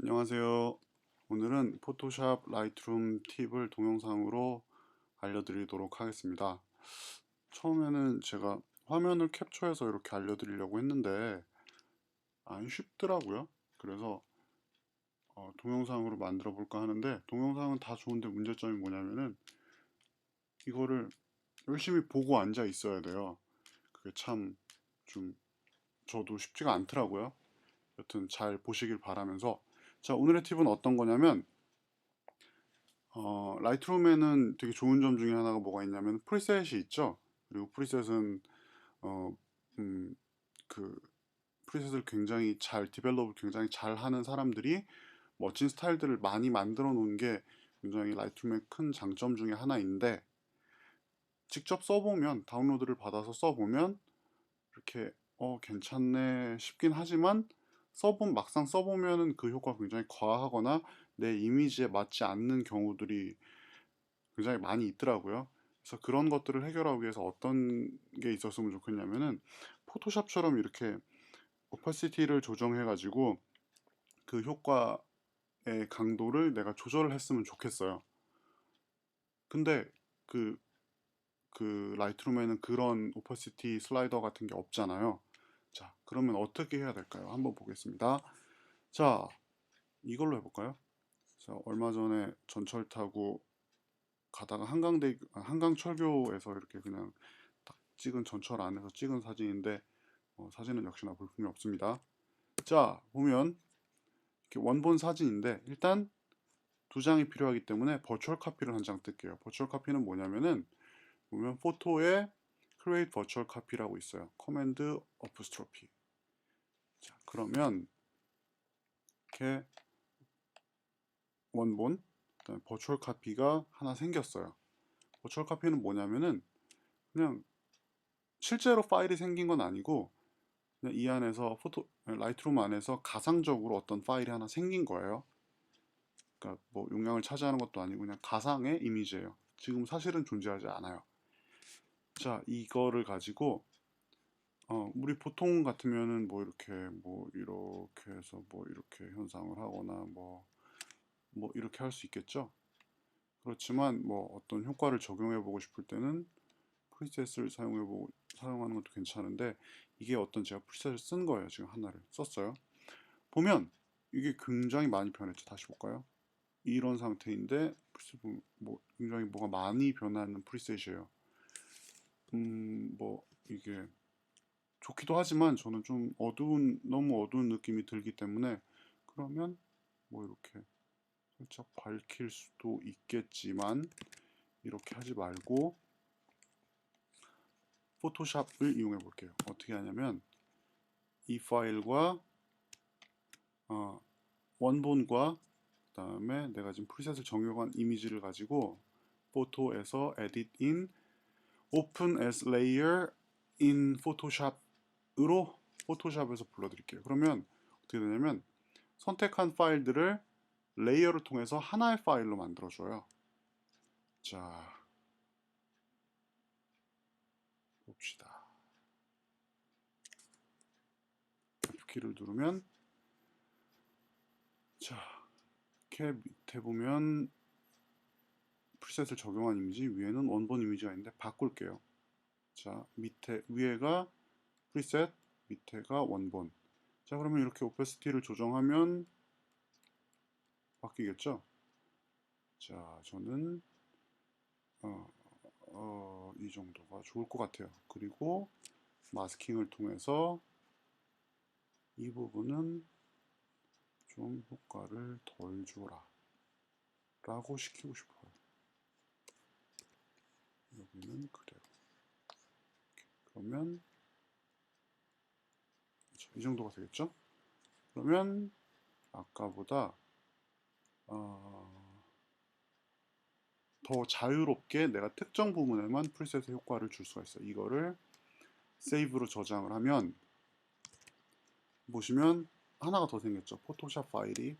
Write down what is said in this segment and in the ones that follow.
안녕하세요. 오늘은 포토샵 라이트룸 팁을 동영상으로 알려드리도록 하겠습니다. 처음에는 제가 화면을 캡처해서 이렇게 알려드리려고 했는데 안 쉽더라고요. 그래서 동영상으로 만들어 볼까 하는데, 동영상은 다 좋은데 문제점이 뭐냐면은 이거를 열심히 보고 앉아 있어야 돼요. 그게 참 좀 저도 쉽지가 않더라고요. 여튼 잘 보시길 바라면서, 자, 오늘의 팁은 어떤 거냐면, 라이트룸에는 되게 좋은 점 중에 하나가 뭐가 있냐면 프리셋이 있죠. 그리고 프리셋은 어, 음, 그 프리셋을 굉장히 잘 디벨롭을 굉장히 잘 하는 사람들이 멋진 스타일들을 많이 만들어 놓은 게 굉장히 라이트룸의 큰 장점 중에 하나인데, 직접 써보면, 다운로드를 받아서 써보면 이렇게 괜찮네 싶긴 하지만, 막상 써보면은 그 효과가 굉장히 과하거나 내 이미지에 맞지 않는 경우들이 굉장히 많이 있더라고요. 그래서 그런 것들을 해결하기 위해서 어떤 게 있었으면 좋겠냐면은, 포토샵처럼 이렇게 오파시티를 조정해 가지고 그 효과의 강도를 내가 조절을 했으면 좋겠어요. 근데 그, 그 라이트룸에는 그런 오파시티 슬라이더 같은 게 없잖아요. 자, 그러면 어떻게 해야 될까요? 한번 보겠습니다. 자, 이걸로 해볼까요? 자, 얼마 전에 전철 타고 가다가 한강철교에서 이렇게 그냥 딱 찍은, 전철 안에서 찍은 사진인데, 사진은 역시나 볼품이 없습니다. 자, 보면 이렇게 원본 사진인데, 일단 두 장이 필요하기 때문에 버추얼 카피를 한 장 뜰게요. 버추얼 카피는 뭐냐면은, 보면 포토에 create virtual copy라고 있어요. 커맨드 어프스트로피. 자, 그러면 이렇게 원본, 그다음에 버추얼 카피가 하나 생겼어요. 버추얼 카피는 뭐냐면은 그냥 실제로 파일이 생긴 건 아니고, 그냥 이 안에서 라이트룸 안에서 가상적으로 어떤 파일이 하나 생긴 거예요. 그러니까 뭐 용량을 차지하는 것도 아니고 그냥 가상의 이미지예요. 지금 사실은 존재하지 않아요. 자, 이거를 가지고 우리 보통 같으면은 뭐 이렇게 해서 뭐 이렇게 현상을 하거나 뭐 이렇게 할 수 있겠죠. 그렇지만 뭐 어떤 효과를 적용해 보고 싶을 때는 프리셋을 사용하는 것도 괜찮은데, 이게 어떤 제가 프리셋을 쓴 거예요. 지금 하나를 썼어요. 보면 이게 굉장히 많이 변했죠. 다시 볼까요? 이런 상태인데 프리셋 뭐 굉장히 뭐가 많이 변하는 프리셋이에요. 뭐 이게 좋기도 하지만 저는 좀 너무 어두운 느낌이 들기 때문에, 그러면 뭐 이렇게 살짝 밝힐 수도 있겠지만 이렇게 하지 말고 포토샵을 이용해 볼게요. 어떻게 하냐면 이 파일과 원본과 그다음에 내가 지금 프리셋을 적용한 이미지를 가지고 포토에서 edit in open as layer in photoshop으로 포토샵에서 불러드릴게요. 그러면 어떻게 되냐면 선택한 파일들을 레이어를 통해서 하나의 파일로 만들어줘요. 자, 봅시다. F키를 누르면, 자, 이렇게 밑에 보면 프리셋을 적용한 이미지, 위에는 원본 이미지가 있는데 바꿀게요. 자, 위에가 프리셋, 밑에가 원본. 자, 그러면 이렇게 오페시티를 조정하면 바뀌겠죠? 자, 저는 이 정도가 좋을 것 같아요. 그리고 마스킹을 통해서 이 부분은 좀 효과를 덜 주라 라고 시키고 싶어요. 여기는 그대로. 그러면 이 정도가 되겠죠? 그러면 아까보다 더 자유롭게 내가 특정 부분에만 프리셋의 효과를 줄 수가 있어요. 이거를 세이브로 저장을 하면 보시면 하나가 더 생겼죠. 포토샵 파일이.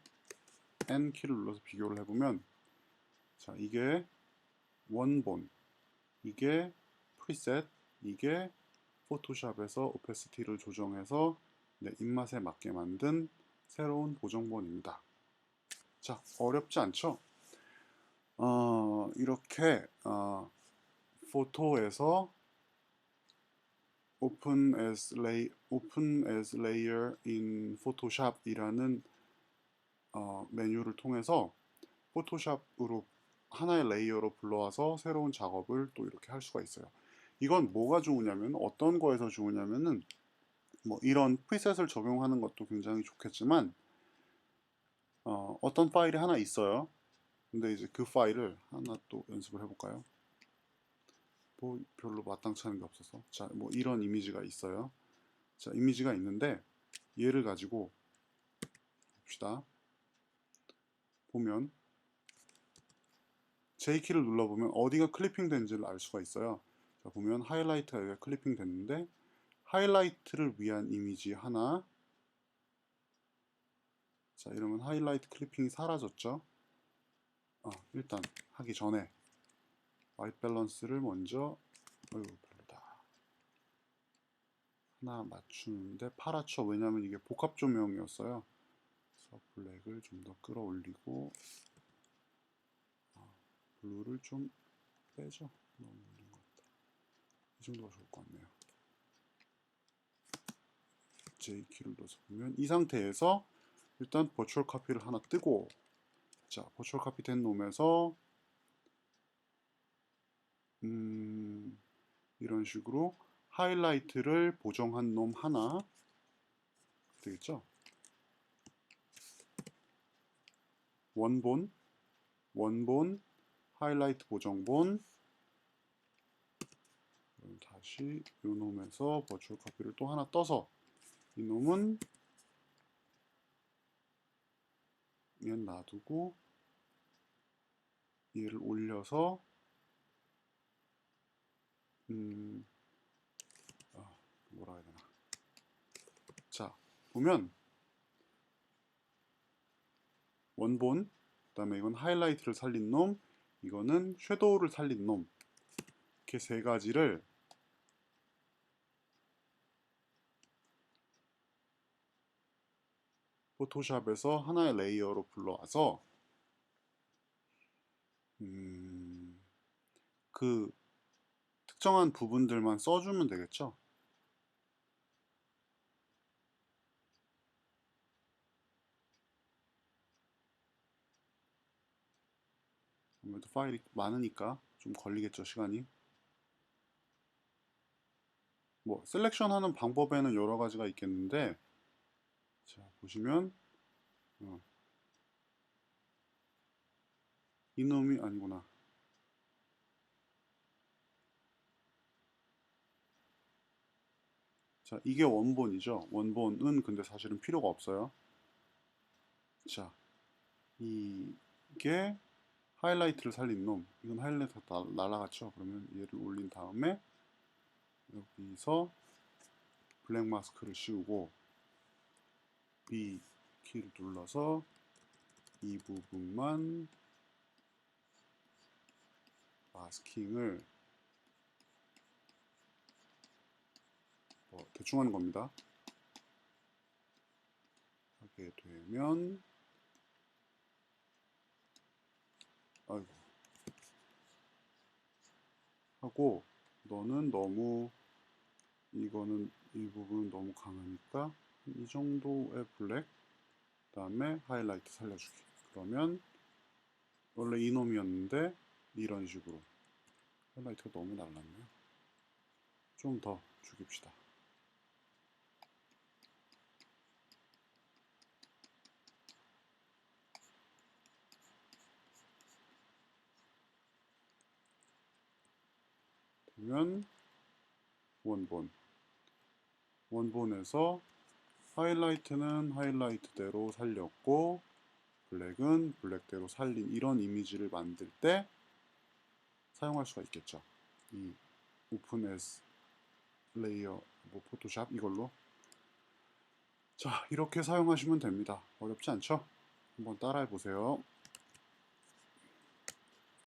N키를 눌러서 비교를 해보면, 자, 이게 원본, 이게 프리셋, 이게 포토샵에서 오페시티를 조정해서 내 입맛에 맞게 만든 새로운 보정본입니다. 자, 어렵지 않죠? 이렇게 포토에서 open as layer in Photoshop이라는 메뉴를 통해서 포토샵으로 하나의 레이어로 불러와서 새로운 작업을 또 이렇게 할 수가 있어요. 이건 뭐가 좋으냐면 어떤 거에서 좋으냐면은 뭐 이런 프리셋을 적용하는 것도 굉장히 좋겠지만 어떤 파일이 하나 있어요. 근데 이제 그 파일을 하나 또 연습을 해볼까요? 뭐 별로 마땅치 않은 게 없어서 자, 뭐 이런 이미지가 있어요. 자, 이미지가 있는데 얘를 가지고 봅시다. 보면 J키를 눌러보면 어디가 클리핑 된지를 알 수가 있어요. 자, 보면 하이라이트가 여기가 클리핑 됐는데 하이라이트를 위한 이미지 하나. 자, 이러면 하이라이트 클리핑이 사라졌죠. 일단 하기 전에 화이트 밸런스를 먼저 별로다. 하나 맞추는데 파랗죠. 왜냐면 이게 복합 조명이었어요. 그래서 블랙을 좀 더 끌어올리고 블루를 좀 빼죠. 너무 올린 것 같다. 이 정도가 좋을 것 같네요. J키를 넣어서 보면 이 상태에서 일단 버추얼 카피를 하나 뜨고 자, 버추얼 카피 된 놈에서 이런 식으로 하이라이트를 보정한 놈 하나 되겠죠? 원본 하이라이트 보정본 다시 이 놈에서 버추얼 카피를 또 하나 떠서 이 놈은 얘 놔두고 얘를 올려서 뭐라 해야 되나. 자, 보면 원본, 그 다음에 이건 하이라이트를 살린 놈, 이거는 섀도우를 살린 놈, 이렇게 세 가지를 포토샵에서 하나의 레이어로 불러와서 그 특정한 부분들만 써주면 되겠죠. 아무래도 파일이 많으니까 좀 걸리겠죠, 시간이. 뭐 셀렉션 하는 방법에는 여러 가지가 있겠는데 자, 보시면 이놈이 아니구나. 자, 이게 원본이죠. 원본은 근데 사실은 필요가 없어요. 자, 이게 하이라이트를 살린 놈. 이건 하이라이트 날아갔죠. 그러면 얘를 올린 다음에 여기서 블랙 마스크를 씌우고 B 키를 눌러서 이 부분만 마스킹을 대충 하는 겁니다. 하게 되면 아이고 하고 너는 너무 이거는 이 부분은 너무 강하니까 이 정도의 블랙 그 다음에 하이라이트 살려주기. 그러면 원래 이놈이었는데 이런 식으로 하이라이트가 너무 날랐네요. 좀 더 죽입시다. 그러면 원본에서 하이라이트는 하이라이트대로 살렸고 블랙은 블랙대로 살린 이런 이미지를 만들 때 사용할 수가 있겠죠. 이 오픈 에스 레이어 뭐 포토샵 이걸로 자, 이렇게 사용하시면 됩니다. 어렵지 않죠? 한번 따라해 보세요.